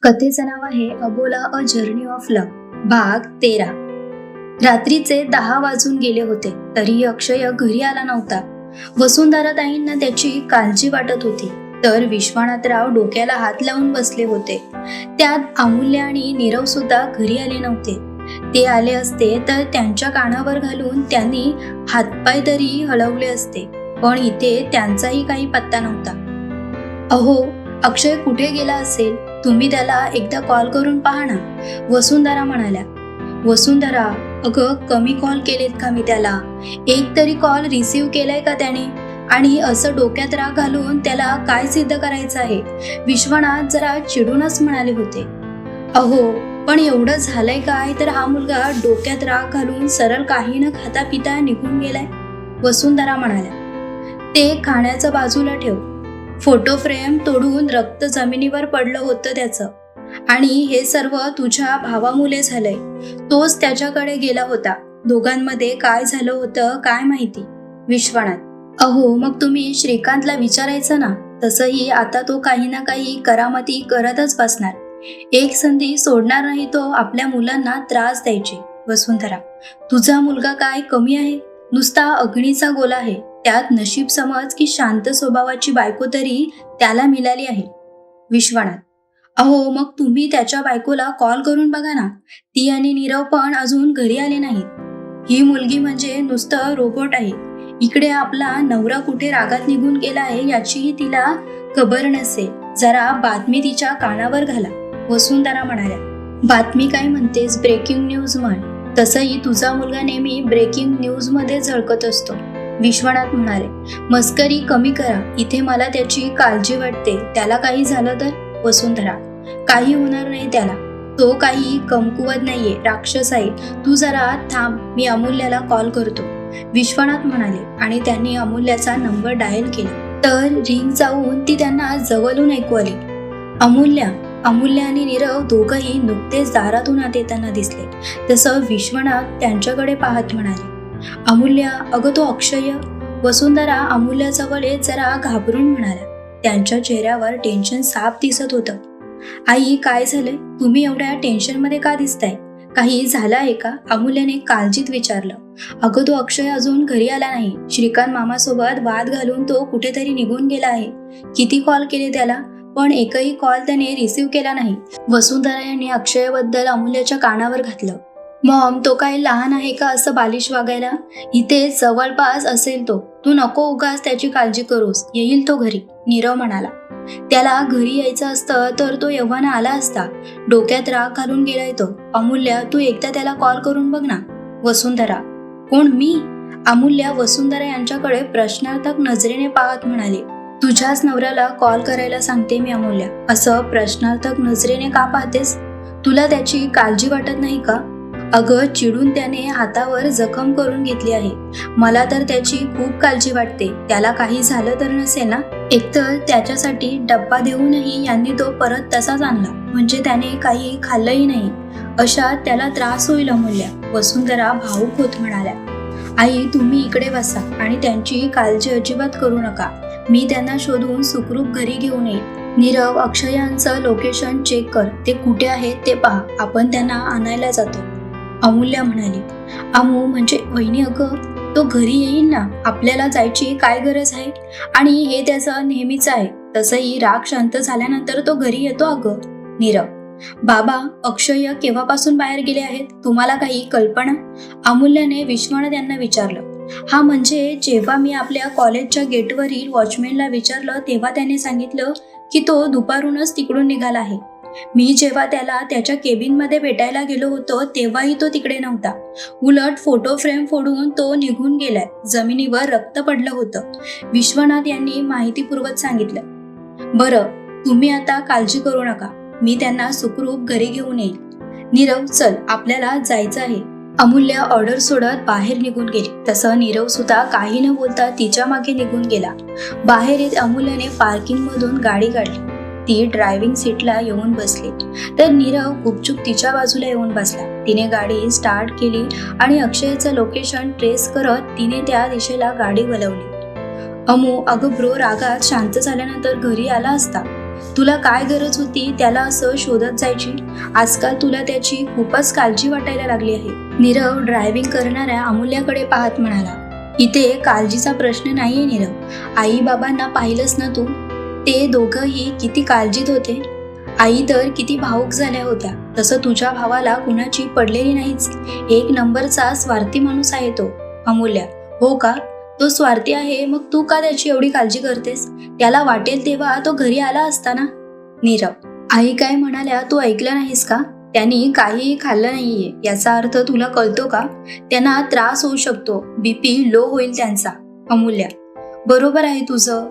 कथेचं नाव आहे अबोला a journey of लक, भाग 13। रात्रीचे 10 वाजून गेले होते तरी अक्षय घरी आला नव्हता। वसुंधराताईंना त्याची काळजी वाटत होती, तर विश्वनाथराव डोक्याला हात लावून बसले होते। त्यात अमूल्य आणि नीरव सुद्धा घरी आले नव्हते। ते आले असते तर त्यांच्या कानावर घालून त्यांनी हातपाय तरी हलवले असते, पण इथे त्यांचाही काही पत्ता नव्हता। अहो, अक्षय कुठे गेला असेल? तुम्ही त्याला एकदा कॉल करून पहा ना, वसुंधरा म्हणाल्या। वसुंधरा, अगं कमी कॉल केलेत का मी त्याला? एक तरी कॉल रिसीव्ह केलाय का त्याने? आणि असं डोक्यात राग घालून त्याला काय सिद्ध करायचं आहे? विश्वनाथ जरा चिडूनच म्हणाले होते। अहो, पण एवढं झालंय काय तर हा मुलगा डोक्यात राग घालून सरळ काही न खाता पिता निघून गेलाय, वसुंधरा म्हणाल्या। ते खाण्याचं बाजूला ठेव, फोटो फ्रेम तोडून रक्त जमिनीवर पडलं होतं त्याचं, आणि हे सर्व तुझ्या भावामुळे झालंय। तोच त्याच्याकडे गेला होता। दोघांमध्ये काय झालं होतं काय माहिती? विश्वनाथ, अहो मग तुम्ही श्रीकांतला विचारायचं ना, तसंही आता तो काही ना काही करामती करतच बसणार। एक संधी सोडणार नाही तो आपल्या मुलांना त्रास द्यायची। वसुंधरा, तुझा मुलगा काय कमी आहे? नुसता अग्नीचा गोला आहे। त्यात नशीब समज की शांत स्वभावाची बायको तरी त्याला मिळाली आहे। विश्वनाथ, अहो मग तुम्ही त्याच्या बायकोला कॉल करून बघा ना, ती आणि नीरव पण अजून घरी आले नाहीत। ही मुलगी म्हणजे नुसतं रोबोट आहे। इकडे आपला नवरा कुठे रागात निघून गेला आहे याचीही तिला खबर नसेल। जरा बातमी तिच्या कानावर घाला, वसुंधरा म्हणाल्या। बातमी काय म्हणतेस? ब्रेकिंग न्यूज म्हण। तसंही तुझा मुलगा नेहमी ब्रेकिंग न्यूज मध्ये झळकत असतो, विश्वनाथ म्हणाले। मस्करी कमी करा, इथे मला त्याची काळजी वाटते। त्याला काही झालं तर? वसुंधरा, काही होणार नाही त्याला, तो काही कमकुवत नाहीये, राक्षस आहे। तू जरा थांब, मी अमूल्याला कॉल करतो, विश्वनाथ म्हणाले, आणि त्यांनी अमूल्याचा नंबर डायल केला। तर रिंग जाऊन ती त्यांना जवळून ऐकू आली। अमूल्य आणि नीरव दोघंही नुकतेच दारातून आत येताना दिसले। तसं विश्वनाथ त्यांच्याकडे पाहत म्हणाले, अमूल्या, अगं तो अक्षय? वसुंधरा अमूल्याजवळ येत जरा घाबरून म्हणाल्या। त्यांच्या चेहऱ्यावर टेन्शन साफ दिसत होतं। आई, काय झालंय? तुम्ही एवढ्या टेन्शन मध्ये का दिसताय? काही झालं आहे का? अमूल्याने काळजीत विचारलं। अगं तो अक्षय अजून घरी आला नाही। श्रीकांत मामासोबत वाद घालून तो कुठेतरी निघून गेला आहे। किती कॉल केले त्याला, पण एकही कॉल त्याने रिसीव्ह केला नाही। वसुंधरा यांनी अक्षयबद्दल अमूल्याच्या कानावर घातलं। मॉम, तो काय लहान आहे का असं बालिश वागायला? इथे जवळपास असेल तो, तू नको उगाच त्याची काळजी करूस, येईल तो घरी, नीरव म्हणाला। त्याला घरी यायचं असतं तर तो एव्हाना आला असता। डोक्यात राग घालून गेलाय तो। अमूल्या, तू एकदा त्याला कॉल करून बघ ना। वसुंधरा, कोण, मी? अमूल्या वसुंधरा यांच्याकडे प्रश्नार्थक नजरेने पाहत म्हणाले। तुझ्याच नवऱ्याला कॉल करायला सांगते मी अमूल्या। असं प्रश्नार्थक नजरेने का पाहतेस? तुला त्याची काळजी वाटत नाही का? अगं, चिडून त्याने हातावर जखम करून घेतली आहे। मला तर त्याची खूप काळजी वाटते। त्याला काही झालं तर नसेल ना? एकतर त्याच्यासाठी डब्बा देऊनही यांनी तो परत तसाच आणला, म्हणजे त्याने काही खाल्लंही नाही। अशात त्याला त्रास होईल अमूल्या, वसुंधरा भावूक होत म्हणाल्या। आई, तुम्ही इकडे बसा आणि त्यांची काळजी अजिबात करू नका। मी त्यांना शोधून सुखरूप घरी घेऊन येईल। नीरव, अक्षयांचं लोकेशन चेक कर, ते कुठे आहे ते पहा, आपण त्यांना आणायला जातो, अमूल्या म्हणाली। अमू म्हणजे वहिनी, अगं तो घरी येईल ना, आपल्याला जायची काय गरज आहे? आणि हे त्याचं नेहमीच आहे। तसंही राग शांत झाल्यानंतर तो घरी येतो अगं। नीरव, बाबा, अक्षय केव्हापासून बाहेर गेले आहेत? तुम्हाला काही कल्पना? अमूल्याने विश्वनाथ यांना विचारलं। हा म्हणजे जेव्हा मी आपल्या कॉलेजच्या गेटवरील वॉचमॅनला विचारलं तेव्हा त्याने सांगितलं की तो दुपारूनच तिकडून निघाला आहे। मी जेव्हा त्याला त्याच्या केबिनमध्ये भेटायला गेलो होतो तेव्हाही तो तिकडे नव्हता। उलट फोटो फ्रेम फोडून तो निघून गेलाय। जमिनीवर रक्त पडलं होतं, विश्वनाथ यांनी माहिती पुरवत सांगितलं। बरं, तुम्ही आता काळजी करू नका, मी त्यांना सुखरूप घरी घेऊन येईल। नीरव, चल, आपल्याला जायचं आहे। अमूल्या ऑर्डर सोडत बाहेर निघून गेली। तसं नीरव सुद्धा काही न बोलता तिच्या मागे निघून गेला। बाहेर येत अमूल्याने पार्किंग मधून गाडी काढली। ती ड्रायव्हिंग सीटला येऊन बसली, तर नीरव गुपचूप तिच्या बाजूला येऊन बसला। तिने गाडी स्टार्ट केली आणि अक्षयचं लोकेशन ट्रेस करत तिने त्या दिशेला गाडी वळवली। अमू, अगं ब्रो, रागात शांत झाल्यानंतर घरी आला असता। तुला काय गरज होती त्याला असं शोधत जायची? आजकाल तुला त्याची खूपच काळजी वाटायला लागली आहे. नीरव ड्रायव्हिंग करणाऱ्या अमूल्याकडे पाहत म्हणाला, इथे काळजीचा प्रश्न नाहीये नीरव. आई बाबांना पाहिलंच ना तू, ते दोघंही किती काळजीत होते. आई तर किती भावूक झाल्या होत्या. तसं तुझ्या भावाला कुणाची पडलेली नाहीच. एक नंबरचा स्वार्थी माणूस आहे तो. अमूल्या, हो का? तो स्वार्थी आहे, मग तू का त्याची एवढी काळजी करतेस? त्याला वाटेल तेव्हा तो घरी आला असता ना. नीरव, आई काय म्हणाल्या तू ऐकलं नाहीस का? त्यांनी काहीही खाल्लं नाहीये याचा अर्थ तुला कळतो का? त्यांना त्रास होऊ शकतो, बीपी लो होईल त्यांचा. अमूल्या, बरोबर आहे तुझं.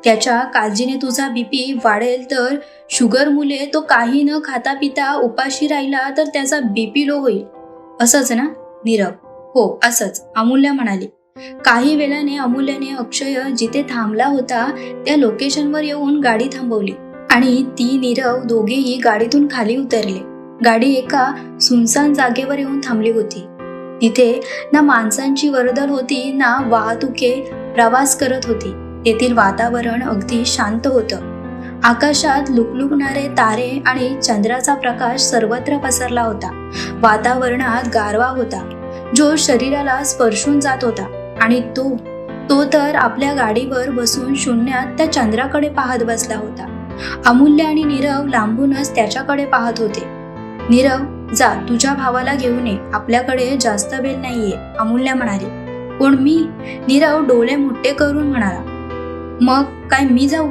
त्याच्या काळजीने तुझा बीपी वाढेल तर शुगर मुले तो काही न खाता पिता उपाशी राहिला तर त्याचा बीपी लो होईल, असंच ना? नीरव, हो असंच, अमूल्या म्हणाली. काही वेळाने अमूल्याने अक्षय जिथे थांबला होता त्या लोकेशनवर येऊन गाडी थांबवली आणि ती नीरव दोघेही गाडीतून खाली उतरले. गाडी एका सुनसान जागेवर येऊन थांबली होती. तिथे ना माणसांची वर्दळ होती ना वाहतुके प्रवास करत होती. तेथील वातावरण अगदी शांत होतं. आकाशात लुकलुकणारे तारे आणि चंद्राचा प्रकाश सर्वत्र पसरला होता. वातावरणात गारवा होता जो शरीराला स्पर्शून जात होता आणि तो तर आपल्या गाडीवर बसून शून्यात त्या चंद्राकडे पाहत बसला होता. अमूल्य आणि नीरव लांबूनच त्याच्याकडे पाहत होते. नीरव, जा तुझ्या भावाला घेऊन ये, आपल्याकडे जास्त वेळ नाहीये, अमूल्या म्हणाली. कोण, मी? नीरव डोळे मोठे करून म्हणाला. मग काय मी जाऊ?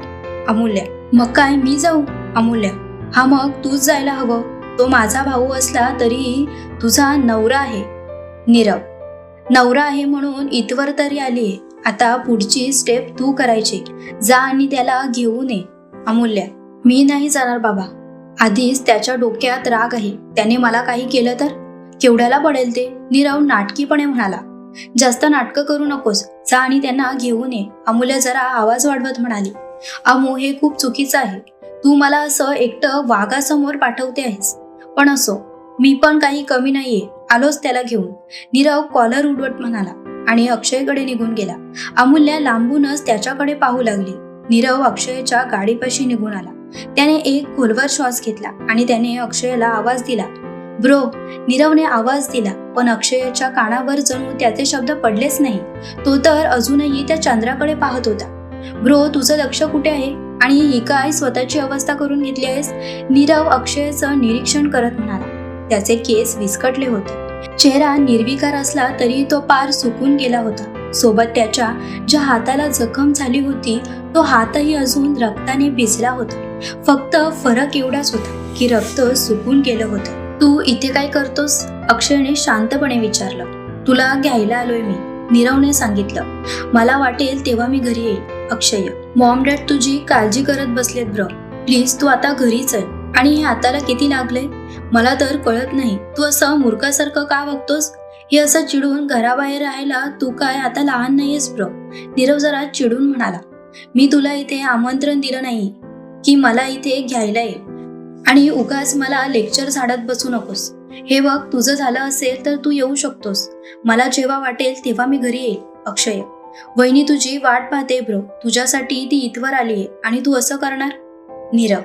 अमूल्या, मग काय मी जाऊ? अमूल्या, हा मग तूच जायला हवं. तो माझा भाऊ असला तरीही तुझा नवरा आहे. नीरव, नवरा आहे म्हणून इथवर तरी आलीये, आता पुढची स्टेप तू करायची. जा आणि त्याला घेऊन ये. अमूल्या, मी नाही जाणार बाबा. आधीच त्याच्या डोक्यात राग आहे, त्याने मला काही केलं तर केवढ्याला पडेल ते? नीरव नाटकीपणे म्हणाला. जास्त नाटकं करू नकोस, जा आणि त्यांना घेऊन ये. अमूल्या जरा आवाज वाढवत म्हणाली. अमू, हे खूप चुकीचं आहे. तू मला असं एकटं वाघासमोर पाठवते आहेस. पण असो, मी पण काही कमी नाहीये, आलोच त्याला घेऊन. नीरव कॉलर उडवत म्हणाला आणि अक्षयकडे निघून गेला. अमूल्या लांबूनच त्याच्याकडे पाहू लागली. नीरव अक्षयच्या गाडीपाशी निघून आला. त्याने एक खोलवर श्वास घेतला आणि त्याने अक्षयला आवाज दिला. ब्रो, नीरवने आवाज दिला, पण अक्षयच्या कानावर जणू त्याचे शब्द पडलेच नाही. तो तर अजूनही त्या चंद्राकडे पाहत होता. ब्रो, तुझं लक्ष कुठे आहे? आणि ही काय स्वतःची अवस्था करून घेतली आहेस? नीरव अक्षयचं निरीक्षण करत म्हणाला. त्याचे केस विस्कटले होते. चेहरा निर्विकार असला तरी तो पार सुकून गेला होता. सोबत त्याच्या ज्या हाताला जखम झाली होती तो हातही अजून रक्ताने भिजला होता. फक्त फरक एवढाच होता की रक्त सुकून गेलं होतं. तू इथे काय करतोस? अक्षयने शांतपणे विचारलं. तुला घ्यायला आलोय मी, नीरवने सांगितलं. मला वाटेल तेव्हा मी घरी येईल. अक्षय, मॉम डॅड तुझी काळजी करत बसलेत ब्र, प्लीज तू आता घरी चल. आणि हे हाताला किती लागले मला तर कळत नाही. तू असं मूर्खासारखं का वागतोस? हे असं चिडून घराबाहेर राहायला तू काय आता लहान नाहीयेस ब्र? नीरव जरा चिडून म्हणाला. मी तुला इथे आमंत्रण दिलं नाही की मला इथे घ्यायला ये आणि उगाच मला लेक्चर झाडत बसू नकोस. हे बघ, तुझं झालं असेल तर तू येऊ शकतोस. मला जेव्हा वाटेल तेव्हा मी घरी येईल. अक्षय, वहिनी तुझी वाट पाहते ब्रो, तुझ्यासाठी ती इथवर आलीये आणि तू असं करणार? नीरव,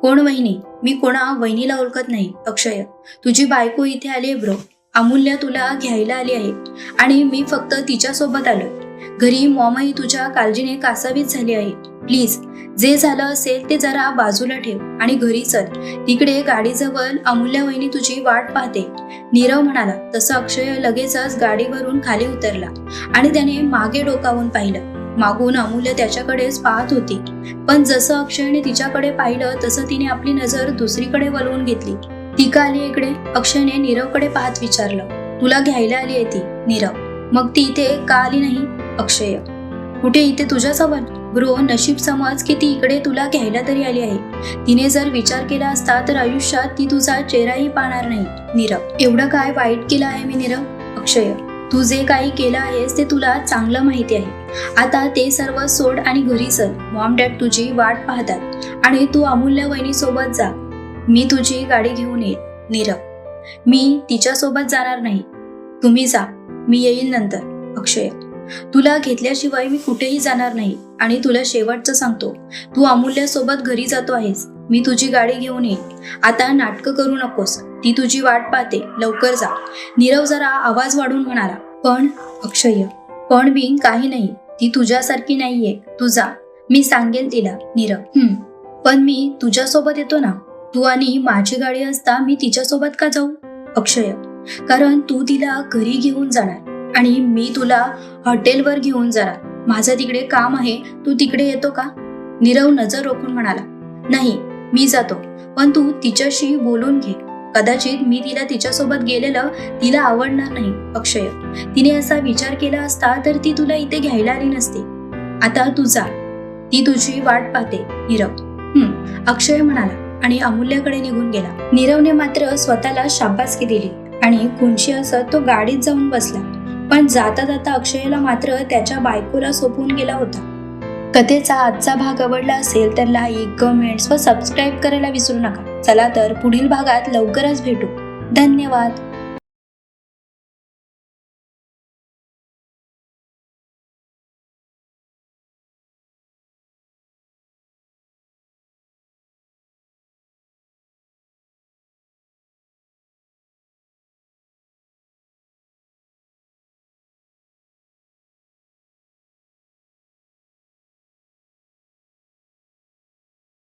कोण वहिनी? मी कोणा वहिनीला ओळखत नाही. अक्षय, तुझी बायको इथे आली आहे ब्रो. अमूल्या तुला घ्यायला आली आहे आणि मी फक्त तिच्यासोबत आलोय. घरी मॉमही तुझ्या काळजीने कासावीस झाली आहे. प्लीज, जे झालं असेल ते जरा बाजूला ठेव आणि घरी चल. तिकडे गाडीजवळ अमूल्या वहिनी तुझी वाट पाहते. नीरव म्हणाला. तसं अक्षय लगेचच गाडीवरून खाली उतरला आणि त्याने मागे डोकावून पाहिलं. मागून अमूल्य त्याच्याकडेच पाहत होती, पण जसं अक्षयने तिच्याकडे पाहिलं तसं तिने आपली नजर दुसरीकडे वळवून घेतली. ती का आली इकडे? अक्षयने नीरवकडे पाहत विचारलं. तुला घ्यायला आली आहे ती. नीरव, मग ती इथे का आली नाही? अक्षय, कुठे इथे तुझ्याजवळ? ब्रो, नशीब समज की ती इकडे तुला घ्यायला तरी आली आहे. तिने जर विचार केला असता तर आयुष्यात ती तुझा चेहराही पाहणार नाही. नीरव, एवढं काय वाईट केलं आहे मी नीरव? अक्षय, तू जे काही केलं आहेस ते तुला चांगलं माहिती आहे. आता ते सर्व सोड आणि घरी चल. मॉम डॅड तुझी वाट पाहतात आणि तू अमूल्य वहिनी सोबत जा. मी तुझी गाडी घेऊन येईल. नीरव, मी तिच्या सोबत जाणार नाही. तुम्ही जा, मी येईल नंतर. अक्षय, तुला घेतल्याशिवाय मी कुठेही जाणार नाही. आणि तुला शेवटचं सांगतो, तू अमूल्यासोबत घरी जातो आहेस. मी तुझी गाडी घेऊन येईन. आता नाटकं करू नकोस. ती तुझी वाट पाहते. लवकर जा. नीरव जरा आवाज वाढून म्हणाला. पण अक्षय, पण बिन काही नाही. ती तुझ्यासारखी नाहीये. तू जा. मी सांगेल तिला. नीरव, पण मी तुझ्यासोबत येतो ना. तू आणि माझी गाडी असता मी तिच्यासोबत का जाऊ? अक्षय, कारण तू तिला घरी घेऊन जाणार आणि मी तुला हॉटेलवर घेऊन जाणार. माझं तिकडे काम आहे. तू तिकडे येतो का? नीरव नजर रोखून म्हणाला. नाही, मी जातो. पण तू तिच्याशी बोलून घे. कदाचित मी तिला तिच्यासोबत गेलेलं तिला आवडणार नाही. अक्षय, तिने असा विचार केला असता तर ती तुला इथे घ्यायला आली नसती. आता तू जा. ती तुझी वाट पाहते. नीरव, अक्षय म्हणाला आणि अमूल्याकडे निघून गेला. नीरवने मात्र स्वतःला शाबासकी दिली आणि खुनशी असत तो गाडीत जाऊन बसला. पण जाता जाता अक्षयला मात्र त्याच्या बायकोला सोपवून गेला होता. कथेचा आजचा भाग आवडला असेल तर लाईक, कमेंट्स व सबस्क्राईब करायला विसरू नका. चला तर पुढील भागात लवकरच भेटू. धन्यवाद.